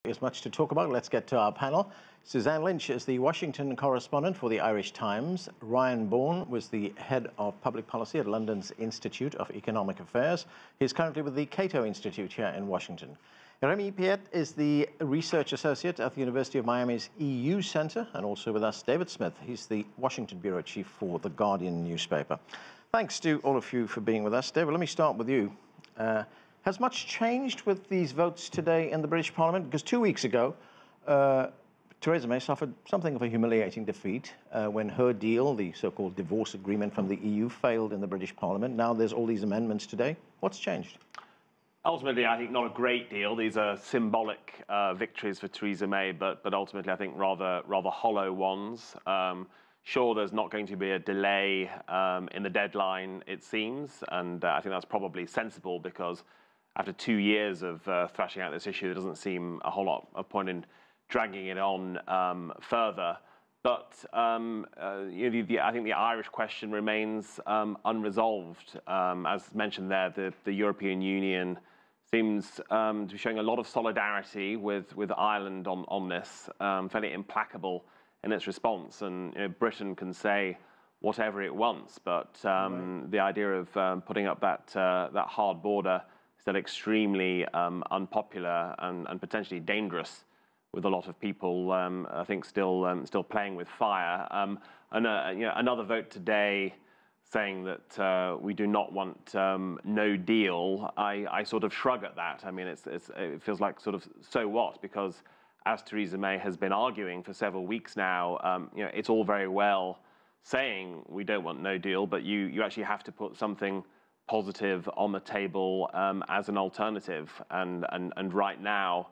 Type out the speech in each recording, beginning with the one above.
There's much to talk about. Let's get to our panel. Suzanne Lynch is the Washington correspondent for the Irish Times. Ryan Bourne was the head of public policy at London's Institute of Economic Affairs. He's currently with the Cato Institute here in Washington. Remi Piet is the research associate at the University of Miami's EU Center, and also with us, David Smith. He's the Washington bureau chief for The Guardian newspaper. Thanks to all of you for being with us. David, let me start with you. Has much changed with these votes today in the British Parliament? Because 2 weeks ago, Theresa May suffered something of a humiliating defeat when her deal, the so-called divorce agreement from the EU, failed in the British Parliament. Now there's all these amendments today. What's changed? Ultimately, I think not a great deal. These are symbolic victories for Theresa May, but ultimately I think rather hollow ones. Sure, there's not going to be a delay in the deadline, it seems, and I think that's probably sensible because after 2 years of thrashing out this issue, there doesn't seem a whole lot of point in dragging it on further. But I think the Irish question remains unresolved. As mentioned there, the European Union seems to be showing a lot of solidarity with Ireland on this, fairly implacable in its response. And Britain can say whatever it wants, but the idea of putting up that hard border is still extremely unpopular and potentially dangerous, with a lot of people, I think, still playing with fire. Another vote today saying that we do not want no deal. I sort of shrug at that. I mean, it feels like sort of so what? Because as Theresa May has been arguing for several weeks now, it's all very well saying we don't want no deal, but you actually have to put something positive on the table as an alternative. And right now,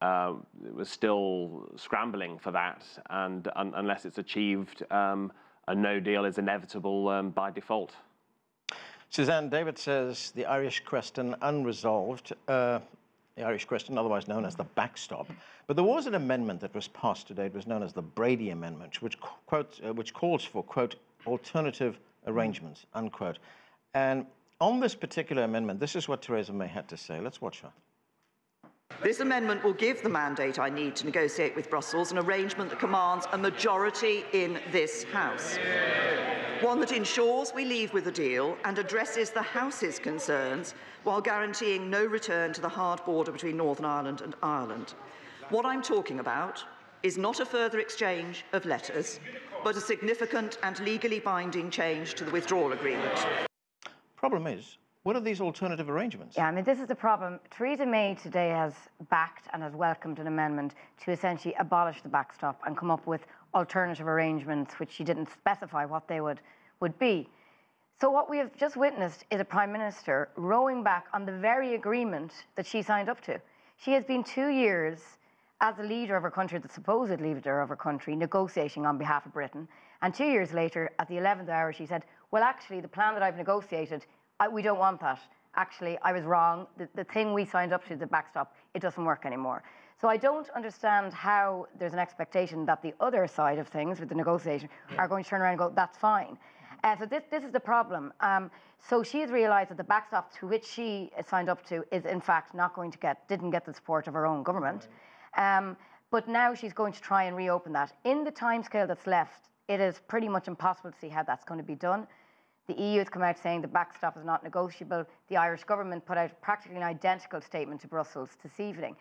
we're still scrambling for that, and unless it's achieved, a no deal is inevitable by default. Suzanne, David says the Irish question unresolved, the Irish question, otherwise known as the backstop. But there was an amendment that was passed today. It was known as the Brady Amendment, which calls for, quote, alternative arrangements, unquote. And on this particular amendment, this is what Theresa May had to say. Let's watch her. This amendment will give the mandate I need to negotiate with Brussels an arrangement that commands a majority in this House. One that ensures we leave with a deal and addresses the House's concerns while guaranteeing no return to the hard border between Northern Ireland and Ireland. What I'm talking about is not a further exchange of letters, but a significant and legally binding change to the withdrawal agreement. Problem is, what are these alternative arrangements? Yeah, I mean, this is the problem. Theresa May today has backed and has welcomed an amendment to essentially abolish the backstop and come up with alternative arrangements, which she didn't specify what they would be. So what we have just witnessed is a Prime Minister rowing back on the very agreement that she signed up to. She has been 2 years as the leader of her country, the supposed leader of her country, negotiating on behalf of Britain. And 2 years later, at the 11th hour, she said, well, actually, the plan that I've negotiated, we don't want that. Actually, I was wrong. The thing we signed up to, the backstop, it doesn't work anymore. So I don't understand how there's an expectation that the other side of things, with the negotiation, are going to turn around and go, that's fine. So this is the problem. So she has realised that the backstop to which she signed up to is, in fact, didn't get the support of her own government. But now she's going to try and reopen that. In the timescale that's left, it is pretty much impossible to see how that's going to be done. The EU has come out saying the backstop is not negotiable. The Irish government put out practically an identical statement to Brussels this evening.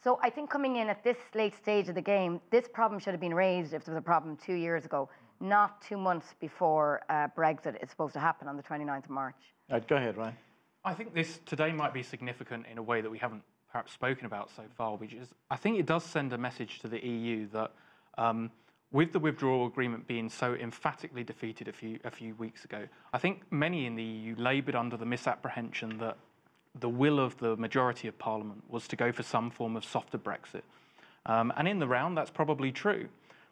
So I think coming in at this late stage of the game, this problem should have been raised if there was a problem 2 years ago, not 2 months before Brexit is supposed to happen on the 29th of March. Right, go ahead, Ryan. I think this today might be significant in a way that we haven't perhaps spoken about so far, which is I think it does send a message to the EU that with the withdrawal agreement being so emphatically defeated a few weeks ago, I think many in the EU laboured under the misapprehension that the will of the majority of Parliament was to go for some form of softer Brexit. And in the round, that's probably true.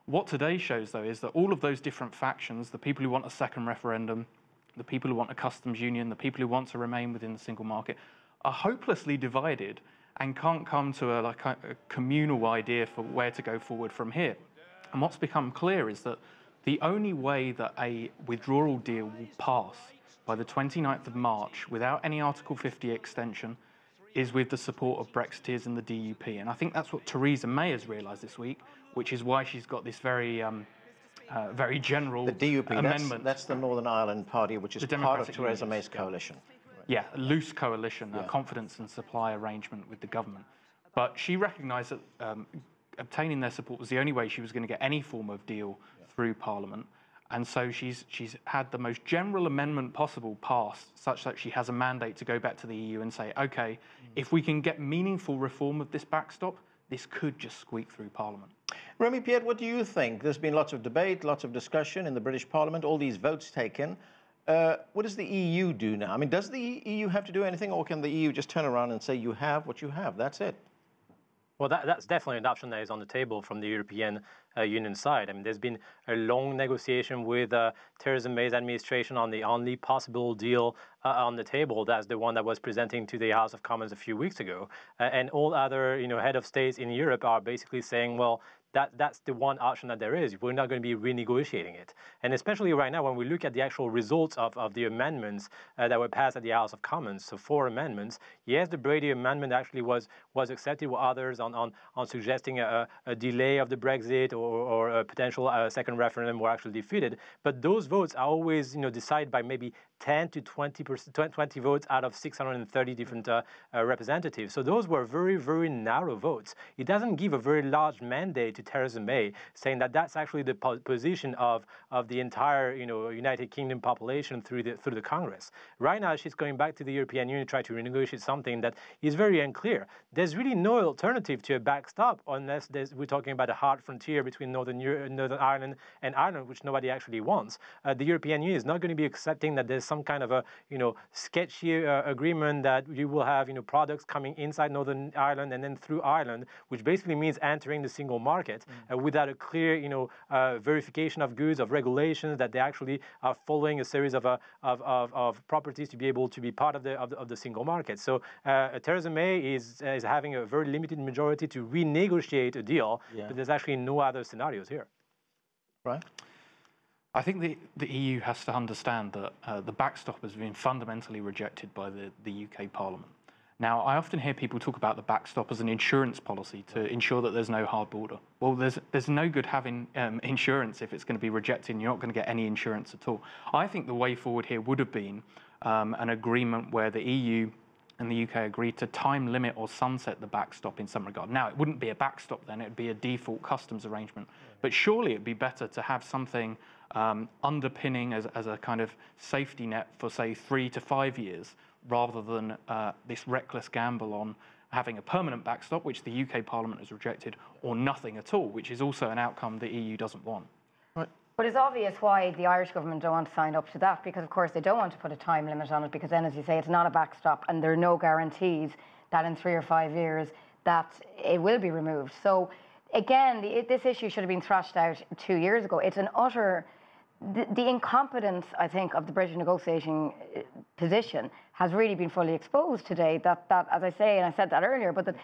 What today shows, though, is that all of those different factions, the people who want a second referendum, the people who want a customs union, the people who want to remain within the single market, are hopelessly divided and can't come to a communal idea for where to go forward from here. And what's become clear is that the only way that a withdrawal deal will pass by the 29th of March without any Article 50 extension is with the support of Brexiteers and the DUP. And I think that's what Theresa May has realised this week, which is why she's got this very very general the DUP, amendment. That's the Northern Ireland Party, which is part of Theresa May's coalition. Yeah, a loose coalition, a confidence and supply arrangement with the government. But she recognised that obtaining their support was the only way she was going to get any form of deal through Parliament. And so she's had the most general amendment possible passed, such that she has a mandate to go back to the EU and say, OK, if we can get meaningful reform of this backstop, this could just squeak through Parliament. Remi Piet, what do you think? There's been lots of debate, lots of discussion in the British Parliament, all these votes taken. What does the EU do now? I mean, does the EU have to do anything, or can the EU just turn around and say, you have what you have, that's it? Well, that's definitely an option that is on the table from the European Union side. I mean, there's been a long negotiation with Theresa May's administration on the only possible deal on the table. That's the one that was presenting to the House of Commons a few weeks ago. And all other, head of states in Europe are basically saying, well, that's the one option that there is. We're not going to be renegotiating it. And especially right now, when we look at the actual results of the amendments that were passed at the House of Commons, so 4 amendments, yes, the Brady Amendment actually was accepted, with others on suggesting a delay of the Brexit or a potential second referendum were actually defeated. But those votes are always, decided by maybe 10 to 20 votes out of 630 different representatives. So those were very, very narrow votes. It doesn't give a very large mandate to Theresa May, saying that that's actually the position of the entire, United Kingdom population through the Congress. Right now, she's going back to the European Union to try to renegotiate something that is very unclear. There's really no alternative to a backstop unless we're talking about a hard frontier between Northern Ireland and Ireland, which nobody actually wants. The European Union is not going to be accepting that there's some kind of a, sketchy agreement that you will have, products coming inside Northern Ireland and then through Ireland, which basically means entering the single market without a clear, verification of goods, of regulations, that they actually are following a series of properties to be able to be part of the single market. So Theresa May is having a very limited majority to renegotiate a deal, but there's actually no other scenarios here. Right. I think the EU has to understand that the backstop has been fundamentally rejected by the UK Parliament. Now, I often hear people talk about the backstop as an insurance policy to ensure that there's no hard border. Well, there's no good having insurance if it's going to be rejected and you're not going to get any insurance at all. I think the way forward here would have been an agreement where the EU and the UK agreed to time limit or sunset the backstop in some regard. Now, it wouldn't be a backstop then, it would be a default customs arrangement. But surely it'd be better to have something underpinning as a kind of safety net for, say, 3 to 5 years, rather than this reckless gamble on having a permanent backstop, which the UK Parliament has rejected, or nothing at all, which is also an outcome the EU doesn't want. Right. But it's obvious why the Irish government don't want to sign up to that, because, of course, they don't want to put a time limit on it, because then, as you say, it's not a backstop, and there are no guarantees that in 3 or 5 years that it will be removed. So, again, this issue should have been thrashed out 2 years ago. It's an utter... The incompetence, I think, of the British negotiating position has really been fully exposed today. That, as I say, and I said that earlier, but that,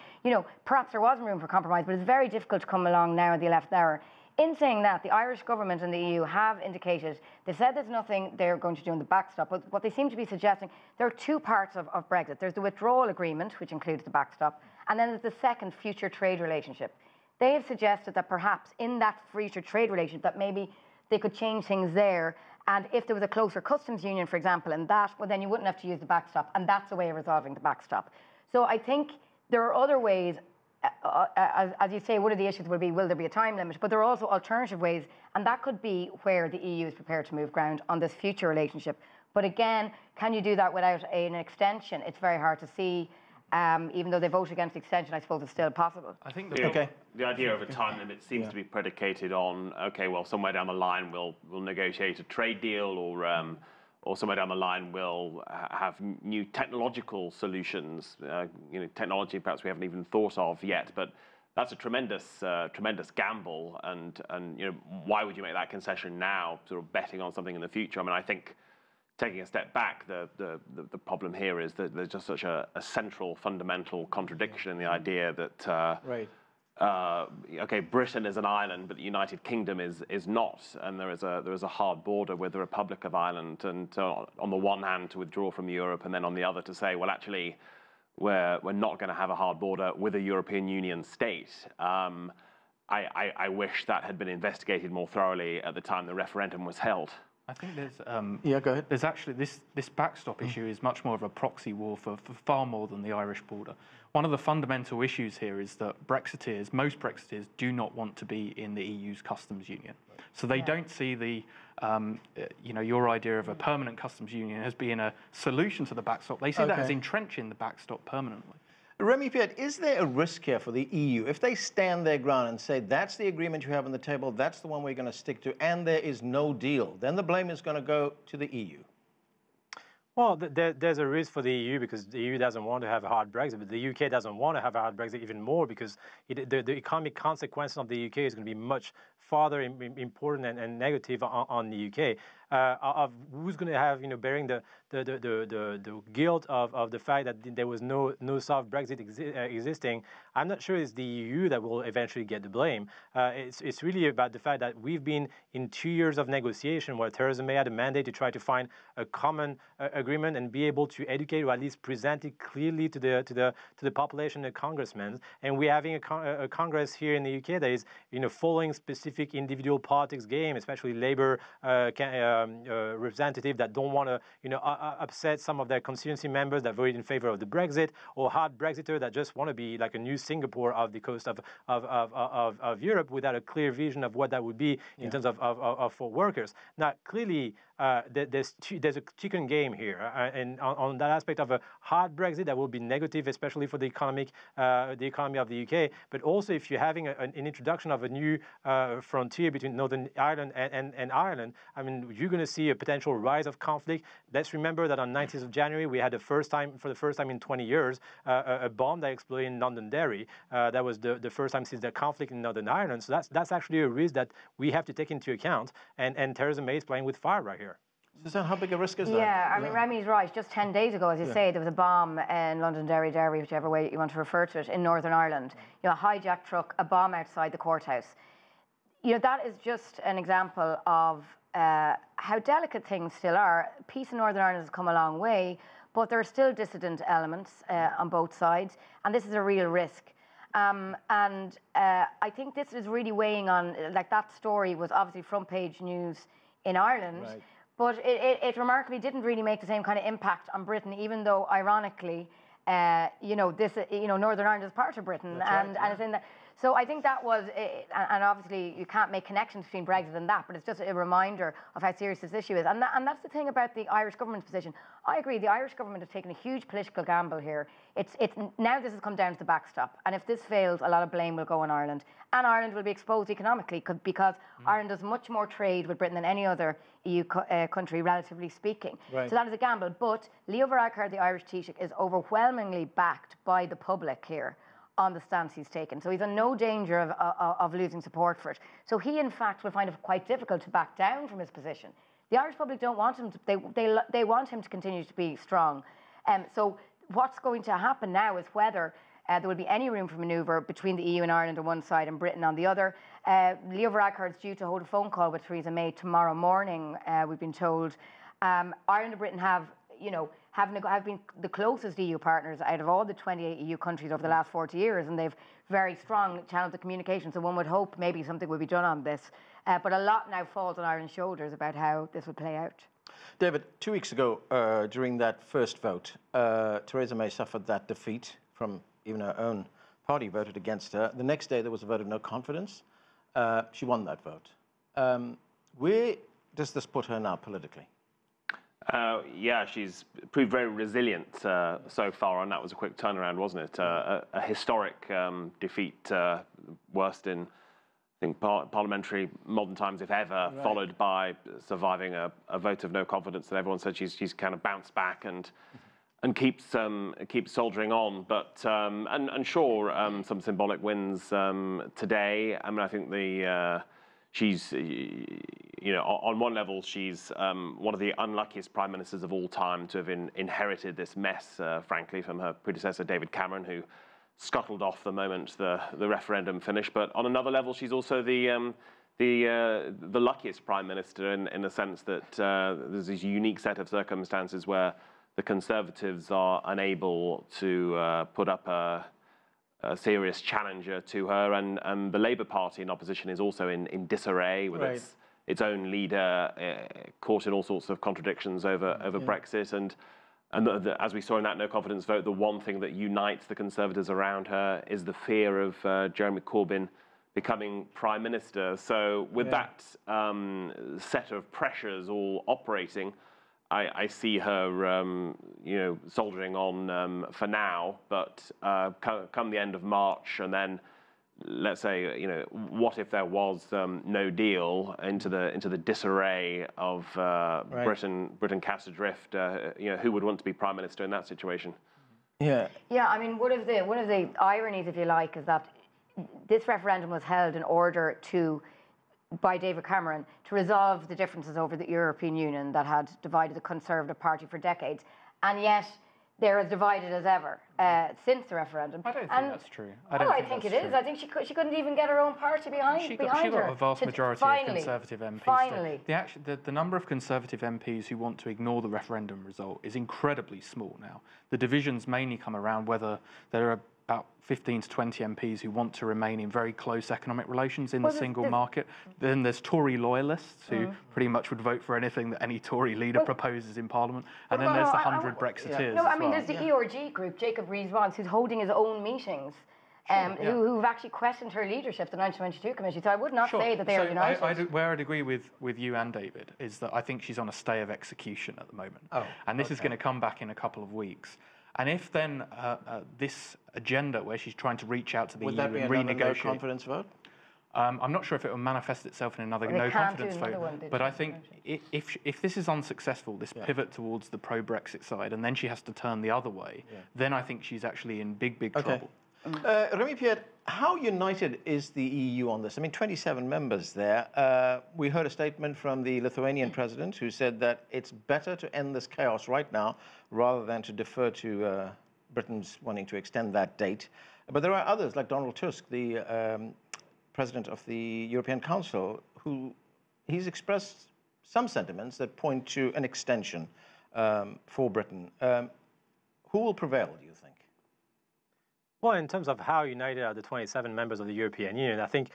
perhaps there wasn't room for compromise, but it's very difficult to come along now in the 11th hour. In saying that, the Irish government and the EU have indicated, they've said there's nothing they're going to do in the backstop, but what they seem to be suggesting, there are 2 parts of Brexit. There's the withdrawal agreement, which includes the backstop, and then there's the second future trade relationship. They have suggested that perhaps in that future trade relationship, that maybe they could change things there, and if there was a closer customs union, for example, and that, well, then you wouldn't have to use the backstop, and that's a way of resolving the backstop. So I think there are other ways, as you say, one of the issues will be, will there be a time limit, but there are also alternative ways, and that could be where the EU is prepared to move ground on this future relationship. But again, can you do that without an extension? It's very hard to see. Even though they voted against the extension, I suppose it's still possible. I think the idea of a time limit seems to be predicated on, okay, well, somewhere down the line we'll negotiate a trade deal, or somewhere down the line we'll have new technological solutions, technology perhaps we haven't even thought of yet. But that's a tremendous gamble, and why would you make that concession now, sort of betting on something in the future? I mean, I think, taking a step back, the problem here is that there's just such a central, fundamental contradiction in the idea that okay, Britain is an island, but the United Kingdom is not, and there is a hard border with the Republic of Ireland. And on the one hand, to withdraw from Europe, and then on the other to say, well, actually, we're not going to have a hard border with a European Union state. I wish that had been investigated more thoroughly at the time the referendum was held. I think there's yeah, go ahead. There's actually this backstop issue is much more of a proxy war for far more than the Irish border. One of the fundamental issues here is that most Brexiteers, do not want to be in the EU's customs union. So they don't see the, your idea of a permanent customs union as being a solution to the backstop. They see that as entrenching the backstop permanently. Remi Piet, is there a risk here for the EU if they stand their ground and say that's the agreement you have on the table, that's the one we're going to stick to, and there is no deal? Then the blame is going to go to the EU. Well, there's a risk for the EU because the EU doesn't want to have a hard Brexit, but the UK doesn't want to have a hard Brexit even more because the economic consequences of the UK is going to be much farther important and negative on the UK. Of who's going to have, bearing the guilt of the fact that there was no soft Brexit existing. I'm not sure it's the EU that will eventually get the blame. It's really about the fact that we've been in 2 years of negotiation where Theresa May had a mandate to try to find a common agreement and be able to educate or at least present it clearly to the population and congressmen. And we're having a Congress here in the UK that is following specific individual politics game, especially Labour representative that don't want to upset some of their constituency members that voted in favor of the Brexit, or hard Brexiter that just want to be like a new Singapore of the coast of Europe without a clear vision of what that would be in terms of for workers. Now, clearly, there's a chicken game here, and on that aspect of a hard Brexit that will be negative, especially for the economy of the UK. But also, if you're having an introduction of a new frontier between Northern Ireland and Ireland, I mean, you're going to see a potential rise of conflict. Let's remember that on 19th of January, we had for the first time in 20 years, a bomb that exploded in Londonderry. That was the first time since the conflict in Northern Ireland. So that's actually a risk that we have to take into account. And Theresa May is playing with fire right here. Suzanne, how big a risk is that? Yeah, I mean, Remi's right. Just 10 days ago, as you say, there was a bomb in Londonderry, whichever way you want to refer to it, in Northern Ireland. A hijacked truck, a bomb outside the courthouse. That is just an example of how delicate things still are. Peace in Northern Ireland has come a long way, but there are still dissident elements on both sides, and this is a real risk. I think this is really weighing on, like, that story was obviously front page news in Ireland, right, but it remarkably didn't really make the same kind of impact on Britain, even though, ironically, Northern Ireland is part of Britain, and it's in that. So I think that was, and obviously you can't make connections between Brexit and that, but it's just a reminder of how serious this issue is. And that's the thing about the Irish government's position. I agree, the Irish government has taken a huge political gamble here. Now this has come down to the backstop, and if this fails, a lot of blame will go on Ireland. And Ireland will be exposed economically because Ireland does much more trade with Britain than any other EU country, relatively speaking. Right. So that is a gamble. But Leo Varadkar, the Irish Taoiseach, is overwhelmingly backed by the public here on the stance he's taken. So he's in no danger of losing support for it. So he, in fact, will find it quite difficult to back down from his position. The Irish public don't want him to, they want him to continue to be strong. So what's going to happen now is whether there will be any room for manoeuvre between the EU and Ireland on one side and Britain on the other. Leo Varadkar is due to hold a phone call with Theresa May tomorrow morning, we've been told. Ireland and Britain have been the closest EU partners out of all the 28 EU countries over the last 40 years, and they've very strong channels of communication, so one would hope maybe something will be done on this. But a lot now falls on Ireland's shoulders about how this will play out. David, 2 weeks ago, during that first vote, Theresa May suffered that defeat from even her own party voted against her. The next day, there was a vote of no confidence. She won that vote. Where does this put her now politically? Yeah, she's proved very resilient so far, and that was a quick turnaround, wasn't it? A historic defeat, worst in, I think, parliamentary modern times, if ever, right, followed by surviving a vote of no confidence. And everyone said she's kind of bounced back and keeps soldiering on. But and sure, some symbolic wins today. I mean, I think she's, on one level, she's one of the unluckiest prime ministers of all time to have inherited this mess, frankly, from her predecessor, David Cameron, who scuttled off the moment the referendum finished. But on another level, she's also the luckiest prime minister in the sense that there's this unique set of circumstances where the Conservatives are unable to put up a serious challenger to her, and the Labour Party in opposition is also in disarray with its own leader caught in all sorts of contradictions over Brexit, and as we saw in that no confidence vote, the one thing that unites the Conservatives around her is the fear of Jeremy Corbyn becoming Prime Minister. So with that set of pressures all operating, I see her, soldiering on for now. But come the end of March, and then let's say, what if there was no deal into the disarray of Britain cast adrift? Who would want to be Prime Minister in that situation? Yeah. I mean, one of the ironies, if you like, is that this referendum was held in order by David Cameron to resolve the differences over the European Union that had divided the Conservative Party for decades, and yet they're as divided as ever since the referendum. I don't think that's true. I think it is. I think she couldn't even get her own party behind her. She got a vast majority of Conservative MPs. Finally. The number of Conservative MPs who want to ignore the referendum result is incredibly small now. The divisions mainly come around whether there are about 15 to 20 MPs who want to remain in very close economic relations in the single market. Then there's Tory loyalists who pretty much would vote for anything that any Tory leader proposes in Parliament. And then there's the 100 Brexiteers. No, I mean, there's the ERG group, Jacob Rees-Mogg, who's holding his own meetings, who've actually questioned her leadership, the 1922 Committee. So I would not say that they are united. Where I'd agree with you and David is that I think she's on a stay of execution at the moment. And this is going to come back in a couple of weeks. And if then this agenda where she's trying to reach out to the EU and renegotiate... no confidence vote? I'm not sure if it will manifest itself in another no confidence vote. But I think if this is unsuccessful, this pivot towards the pro-Brexit side, and then she has to turn the other way, then I think she's actually in big trouble. Remi Piet, how united is the EU on this? I mean, 27 members there. We heard a statement from the Lithuanian president who said that it's better to end this chaos right now rather than to defer to Britain's wanting to extend that date. But there are others, like Donald Tusk, the president of the European Council, he's expressed some sentiments that point to an extension for Britain. Who will prevail, do you think? Well, in terms of how united are the 27 members of the European Union, I think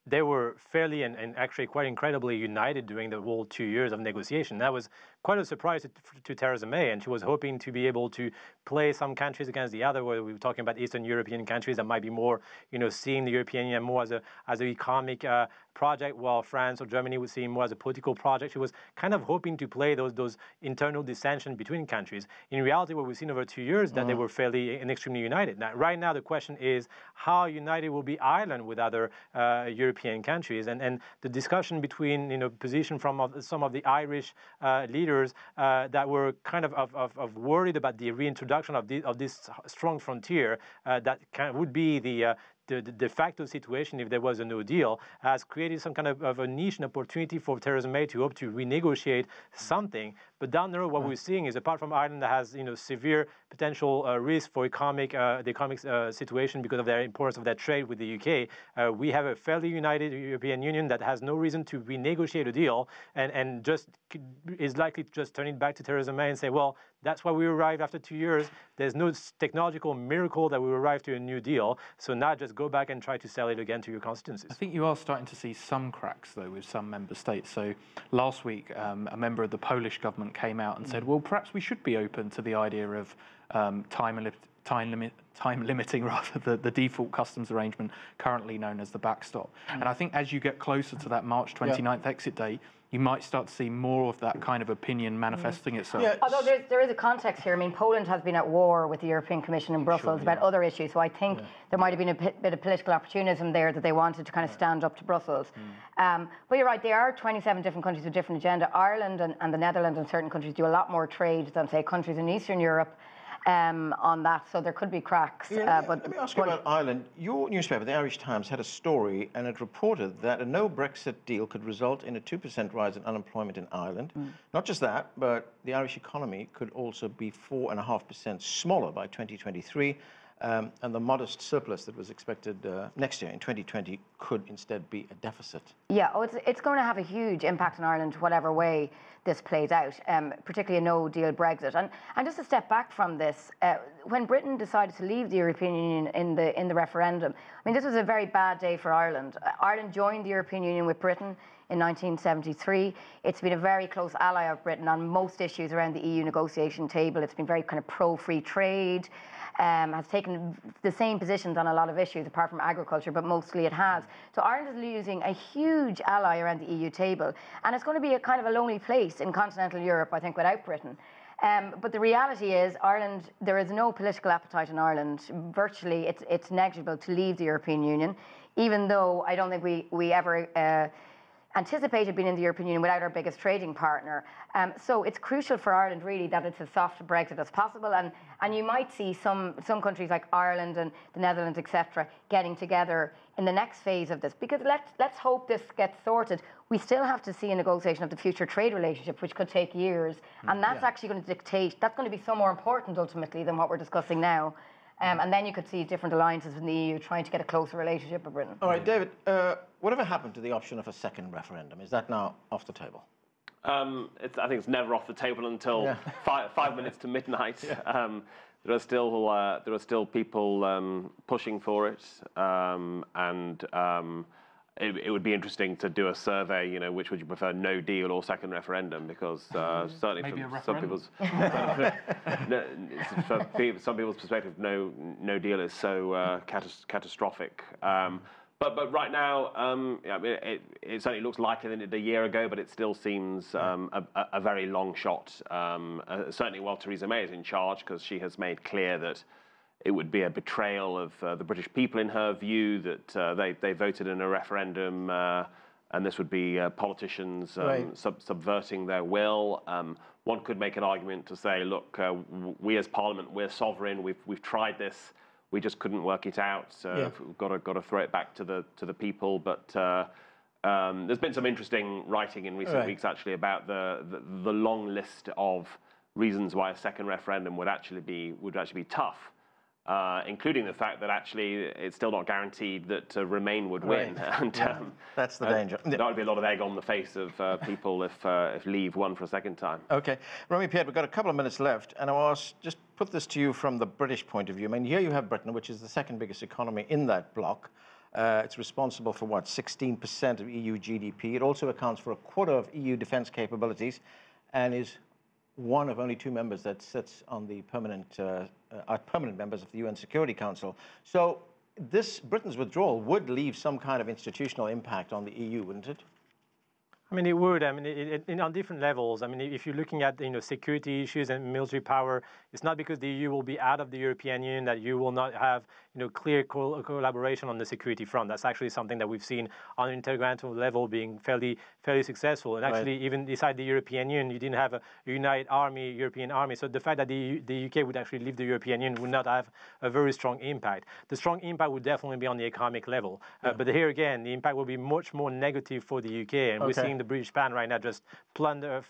they were fairly and actually quite incredibly united during the whole 2 years of negotiation. That was quite a surprise to Theresa May, and she was hoping to be able to play some countries against the other, where we were talking about Eastern European countries that might be more, seeing the European Union more as an economic project, while France or Germany would see it more as a political project. She was kind of hoping to play those internal dissension between countries. In reality, what we've seen over 2 years, that they were fairly and extremely united. Now, right now, the question is how united will be Ireland with other European countries, and the discussion between position from some of the Irish leaders that were kind of worried about the reintroduction of this strong frontier that would be the de facto situation if there was a no deal, has created some kind of a niche and opportunity for Theresa May to hope to renegotiate something. But down the road, what we're seeing is, apart from Ireland that has severe potential risk for the economic situation because of their importance of their trade with the UK, we have a fairly united European Union that has no reason to renegotiate a deal and just is likely to just turn it back to Theresa May and say, well, that's why we arrived after 2 years. There's no technological miracle that we arrived to a new deal. So now just go back and try to sell it again to your constituencies. I think you are starting to see some cracks, though, with some member states. So last week, a member of the Polish government came out and said, well, perhaps we should be open to the idea of time limiting rather the default customs arrangement currently known as the backstop. And I think as you get closer to that March 29th exit date, you might start to see more of that kind of opinion manifesting itself. Although there is a context here. I mean, Poland has been at war with the European Commission in Brussels about other issues, so I think there might have been a bit of political opportunism there that they wanted to kind of stand up to Brussels. But you're right, there are 27 different countries with different agenda. Ireland and the Netherlands and certain countries do a lot more trade than, say, countries in Eastern Europe. On that, so there could be cracks. Let me ask you about Ireland. Your newspaper, the Irish Times, had a story, and it reported that a no-Brexit deal could result in a 2% rise in unemployment in Ireland. Not just that, but the Irish economy could also be 4.5% smaller by 2023. and the modest surplus that was expected next year in 2020 could instead be a deficit. Yeah, it's going to have a huge impact on Ireland, whatever way this plays out, particularly a no-deal Brexit. And just to step back from this, when Britain decided to leave the European Union in the referendum, I mean, this was a very bad day for Ireland. Ireland joined the European Union with Britain in 1973. It's been a very close ally of Britain on most issues around the EU negotiation table. It's been very kind of pro-free trade, has taken the same positions on a lot of issues, apart from agriculture, but mostly it has. So Ireland is losing a huge ally around the EU table, and it's going to be a kind of a lonely place in continental Europe, I think, without Britain. But the reality is, Ireland, there is no political appetite in Ireland. Virtually, it's negligible to leave the European Union, even though I don't think we ever anticipated being in the European Union without our biggest trading partner. So it's crucial for Ireland, really, that it's a soft Brexit as possible. And you might see some countries like Ireland and the Netherlands, etc., getting together in the next phase of this. Because let's hope this gets sorted. We still have to see a negotiation of the future trade relationship, which could take years. And that's actually going to dictate, that's going to be so more important ultimately than what we're discussing now. And then you could see different alliances in the EU trying to get a closer relationship with Britain. All right, David, whatever happened to the option of a second referendum? Is that now off the table? I think it's never off the table until 5 minutes to midnight. Yeah. There are still people pushing for it, and it would be interesting to do a survey. You know, which would you prefer, no deal or second referendum? Because certainly from some people's some people's perspective, no deal is so catastrophic. But right now, I mean, it certainly looks likely than it did a year ago, but it still seems a very long shot. Certainly while Theresa May is in charge, because she has made clear that it would be a betrayal of the British people, in her view, that they voted in a referendum, and this would be politicians subverting their will. One could make an argument to say, look, we as Parliament, we're sovereign. We've tried this. We just couldn't work it out. We've got to throw it back to the people. But there's been some interesting writing in recent weeks, actually, about the long list of reasons why a second referendum would actually be tough, including the fact that actually it's still not guaranteed that Remain would win. And that's the danger. That would be a lot of egg on the face of people if Leave won for a second time. Okay, Remi Piet, we've got a couple of minutes left, and I was just put this to you from the British point of view. I mean, here you have Britain, which is the second biggest economy in that bloc. It's responsible for, what, 16% of EU GDP. It also accounts for a quarter of EU defence capabilities and is one of only two members that sits on the permanent members of the UN Security Council. So Britain's withdrawal would leave some kind of institutional impact on the EU, wouldn't it? I mean, it would. I mean, on different levels. I mean, if you're looking at security issues and military power, it's not because the EU will be out of the European Union that you will not have clear collaboration on the security front. That's actually something that we've seen on an intergovernmental level being fairly successful. And actually, even inside the European Union, you didn't have a united army, European army. So the fact that the UK would actually leave the European Union would not have a very strong impact. The strong impact would definitely be on the economic level. But here again, the impact will be much more negative for the UK, and we're seeing the British pound right now just plunder,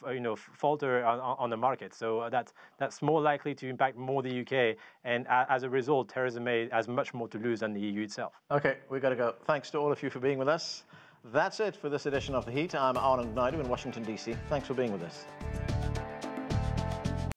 falter on the market. So that's more likely to impact more the UK, and as a result, Theresa May has much more to lose than the EU itself. Okay, we got to go. Thanks to all of you for being with us. That's it for this edition of The Heat. I'm Anand Naidu in Washington, D.C. Thanks for being with us.